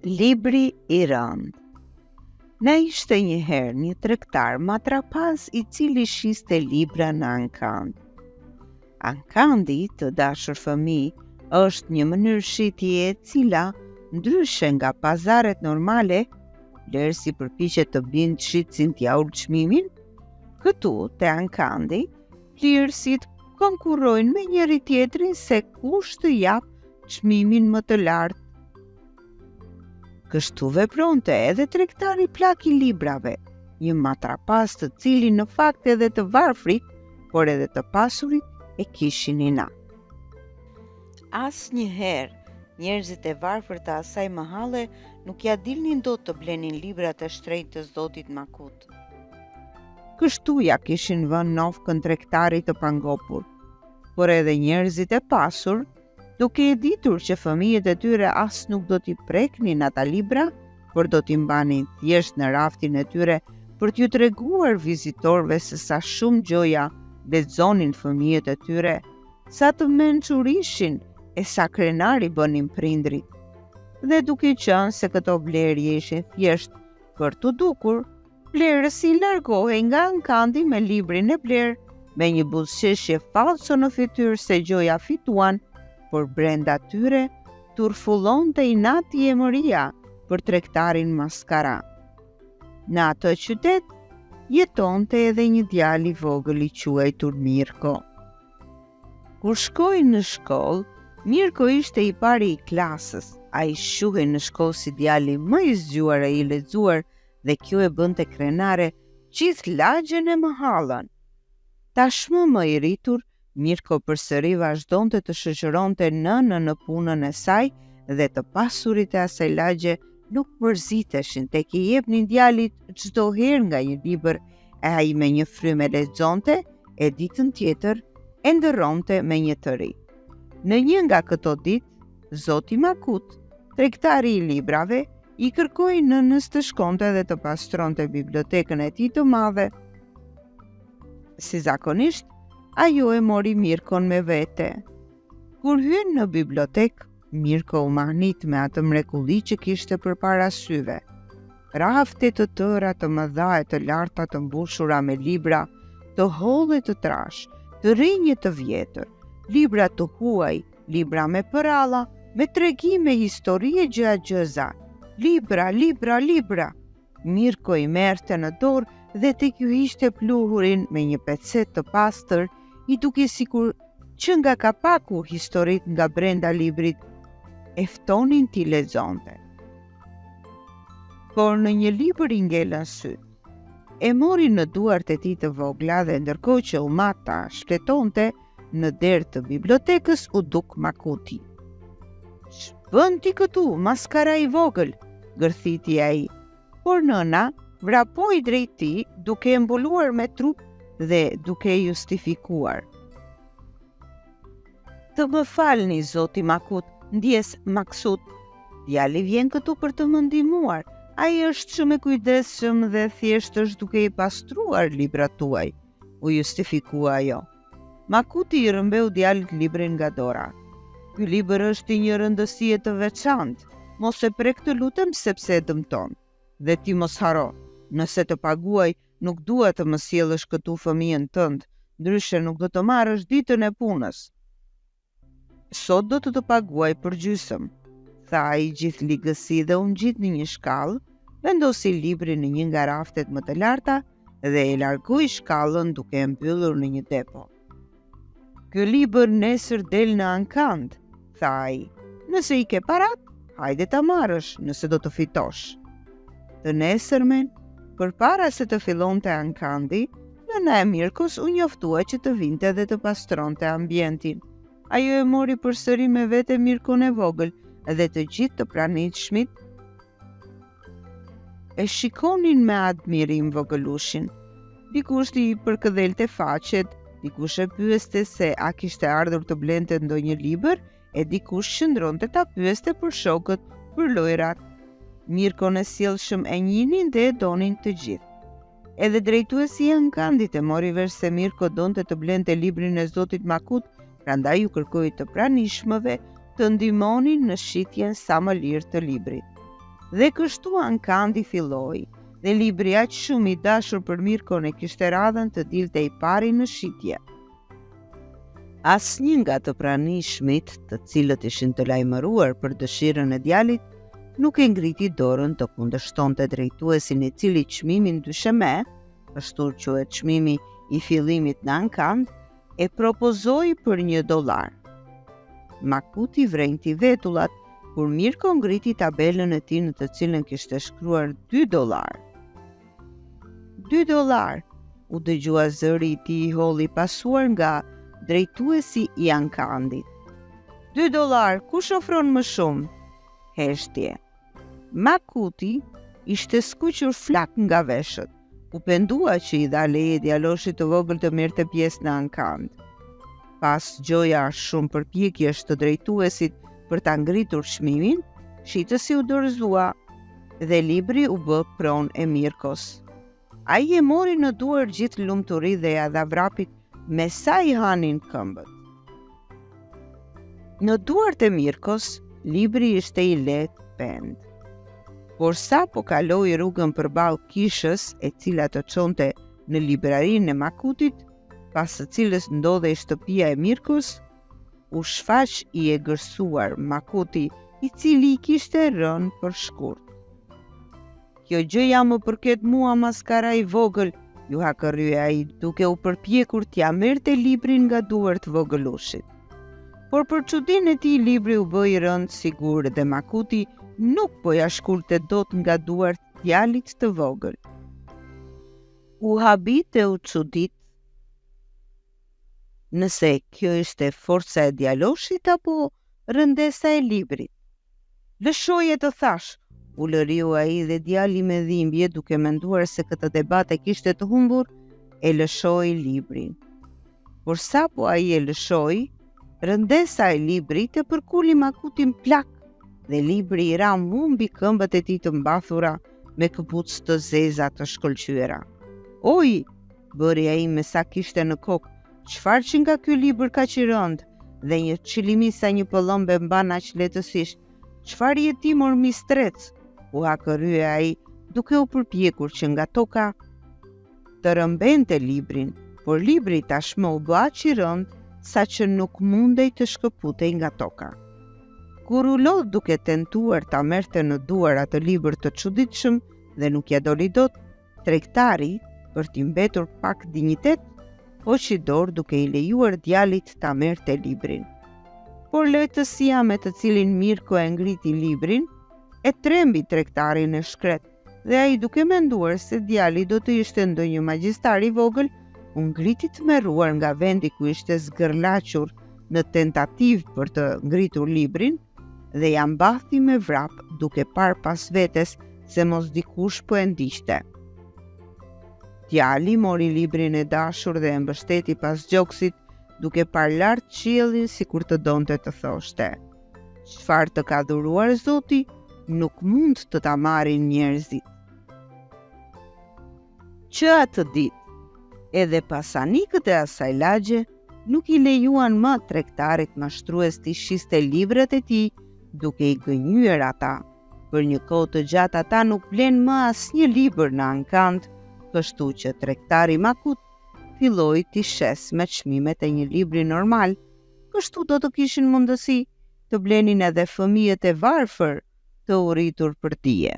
Libri i rënd. Na ishte njëherë një tregtar matrapaz i cili shiste libra në ankand. Ankandi, të dashur fëmijë, është një mënyrë shitje e cila, ndryshe nga pazaret normale, vlerësi përpiqet të blindë shitësin t'ja ul çmimin, këtu te ankandi, vlerësit konkurrojnë me njëri tjetrin se kush të jap çmimin më të lartë. Kështu vepronte edhe tregtari plak i librave, një matrapaz të cilin në fakt edhe të varfrit, por edhe të pasurit e kishin inat. Asnjëherë njerëzit e varfër të asaj mahalle nuk ja dilnin dot të blenin librat e shtrenjtë të zotit Makut. Kështu ja kishin vënë nofkën tregtarit të pangopur, por edhe njerëzit e pasur, duke e ditur që fëmijët e tyre as nuk do t'i preknin ata libra, por do t'i mbanin thjesht në raftin e tyre për t'ju treguar vizitorëve se sa shumë gjoja lexonin fëmijët e tyre, sa të mençur ishin e sa krenari bënin prindrit. Dhe duke qenë se këto blerje ishin thjesht për t'u dukur, blerësi largohej nga ankandi me librin e bler, me një buzëqeshje falso në fytyrë se gjoja fituan, por brenda tyre turfullonte inati e emëria për tregtarin maskara. Në atë qytet jetonte edhe një djalë i vogël i quajtur Mirko. Kur shkoi në shkollë, Mirko ishte i pari i klasës. Ai shuhej në shkollë si djali më i zgjuar e i lexuar dhe kjo e bënte krenare gjithë lagjen e mahallën. Tashmë më i rritur, Mirko përsëri vazhdonte të shoqëronte nënën në punën e saj dhe të pasurit e asaj lagje nuk mërziteshin tek i jepnin djalit çdo herë nga një libër e ai me një frymë lexonte e ditën tjetër e ndërronte me një të ri. Në një nga këto ditë, zoti Makut, tregtari i librave, i kërkoi nënës të shkonte dhe të pastronte bibliotekën e tij të madhe. Si zakonisht, ajo e mori Mirkon me vete. Kur hyn në bibliotek, Mirko u mahnit me atë mrekulli që kishte përpara syve. Rafte të tëra të mëdha e të larta të mbushura me libra, të holle të trash, të rinje të vjetër, libra të huaj, libra me përalla, me tregime historie gjëza. Libra. Mirko i merrte në dorë dhe tek ju hiqte pluhurin me një pecet të pastër, i duke sikur që nga kapaku historit nga brenda librit e ftonin t'i lexonte. Por në një libër i ngelën syt. E mori në duart e tij të vogla dhe ndërkohë që u mata shfletonte, në derë të bibliotekës u duk Makuti. "Ç'bën ti këtu, maskara i vogël?" gërthiti ai. Por nëna vrapoi drejt tij duke e mbuluar me trup dhe duke justifikuar. "Të më falni, zoti Makut, ndjes Maksut. Djali vjen këtu për të më ndihmuar. Ai është shumë i kujdesshëm dhe thjesht është duke i pastruar librat tuaj," u justifikua ajo. Makuti i rrëmbeu djalit librin nga dora. "Ky libër është i një rëndësie të veçantë. Mos e prek të lutem sepse e dëmton. Dhe ti mos haro, nëse të paguaj, nuk dua të më sjellësh këtu fëmijën tënd, ndryshe nuk do të marrësh ditën e punës." "Sot do të paguaj për gjysmë," tha ai gjithë ligësi dhe u ngjit në një shkallë, vendosi librin në një nga raftet më të larta dhe e largoi shkallën duke e mbyllur në një depo. "Ky libër nesër del në ankand," tha ai. "Nëse i ke parat, hajde ta marrësh nëse do të fitosh." Të nesërmen, përpara se të fillonte ankandi, nëna e Mirkos u njoftua që të vinte dhe të pastronte ambientin. Ajo e mori përsëri me vete Mirkon e vogël dhe të gjithë të pranishmit e shikonin me admirim vogëlushin. Dikush i përkëdhelte faqet, dikush e pyeste se a kishte ardhur të blente ndonjë libër, e dikush qëndronte ta pyeste për shokët, për lojrat. Mirkon e sjellshëm e njihnin dhe e donin të gjithë. Edhe drejtuesi i ankandit e mori vesh se Mirko donte të blente librin e zotit Makut prandaj ju kërkoi të pranishmëve të ndihmonin në shitjen sa më lirë të librit. Dhe kështu Ankandi filloi, dhe libri aq shumë i dashur për Mirkon e kishte radhën të dilte i pari në shitje. Asnjë nga të pranishmit, të cilët ishin të lajmëruar për dëshirën e djalit, nuk e ngriti dorën të kundërshtonte drejtuesin i cili çmimin dysheme, ashtu quhet çmimi i fillimit në Ankand, e propozoi për $1. Makuti vrejti vetullat, kur Mirko ngriti tabelën e tij në të cilën kishte shkruar $2. $2, u dëgjua zëri i tij i holl i pasuar nga drejtuesi i Ankandit. $2, kush ofron më shumë? Heshtje. Makuti ishte skuqur flak nga veshët. U pendua që i dha leje djaloshit të vogël të merrte pjesë në Ankand. Pas gjoja shumë përpjekjesh të drejtuesit për ta ngritur çmimin, shitësi u dorëzua dhe libri u bë pronë e Mirkos. Ai e mori në duar gjithë lumturi dhe ja dha vrapit me sa i hanin këmbët. Në duart e Mirkos, libri ishte i lehtë pend. Por sa po kaloi rrugën përballë kishës e cila të çonte në librarinë e Makutit, pas së cilës ndodhej shtëpia e Mirkos, u shfaq i egërsuar Makuti, i cili i kishte rënë për shkurt. Kjo gjëja më përket mua, maskara i vogël, ju hakërrye ai, duke u përpjekur t'ja merrte librin nga duart vogëlushit. Por për çudinë e tij, libri u bë i rënd sigur dhe Makuti nuk po ja shkulte dot nga duart djalit të vogël. U habit e u çudit nëse kjo ishte forca e djaloshit apo rëndesa e librit. Lëshoje të thash, u lëriu ai dhe djali me dhimbje duke menduar se këtë debat e kishte të humbur, e lëshoi librin. Por sapo ai e lëshoi, rëndesa e librit e përkuli Makutin plak dhe libri i ra mbi këmbët e tij të mbathura me këpucë të zeza të shkëlqyera. Oj, bëri ai me sa kishte në kokë, çfarë që nga ky libër kaq i rënd dhe një çilimi sa një pëllëmbe mban aq lehtësisht. Çfarë je ti mor mistrec? U hakërrye ai, duke u përpjekur që nga toka të rëmbente librin, por libri tashmë u bë aq i rënd sa që nuk mundej të shkëputej nga toka. Kur u lodh duke tentuar ta merrte në duar atë libër të çuditshëm dhe nuk ja doli dot, tregtari, për t'i mbetur pak dinjitet, hoqi dorë duke i lejuar djalit ta merrte librin. Por lehtësia me të cilin Mirko e ngriti librin e trembi tregtarin e shkret, dhe ai duke menduar se djali do të ishte ndonjë magjistar i vogël, u ngriti të merruar nga vendi ku ishte zgërlaqur në tentativë për të ngritur librin dhe ja mbathi me vrap duke parë pas vetes se mos dikush po e ndiqte. Djali mori librin e dashur dhe e mbështeti pas gjoksit, duke parë lart qiellin sikur të donte të thoshte: "Çfarë të ka dhuruar Zoti, nuk mund të ta marrin njerëzit." Që atë ditë, edhe pasanikët e asaj lagje nuk i lejuan më tregtarit mashtrues t'i shiste librat e tij, duke i gënjyer ata. Për një kohë të gjatë ata nuk blen më asnjë libër në Ankand, kështu që tregtari Makut filloi t'i shes me çmimet e një libri normal, kështu do të kishin mundësi të blenin edhe fëmijët e varfër të urritur për dije.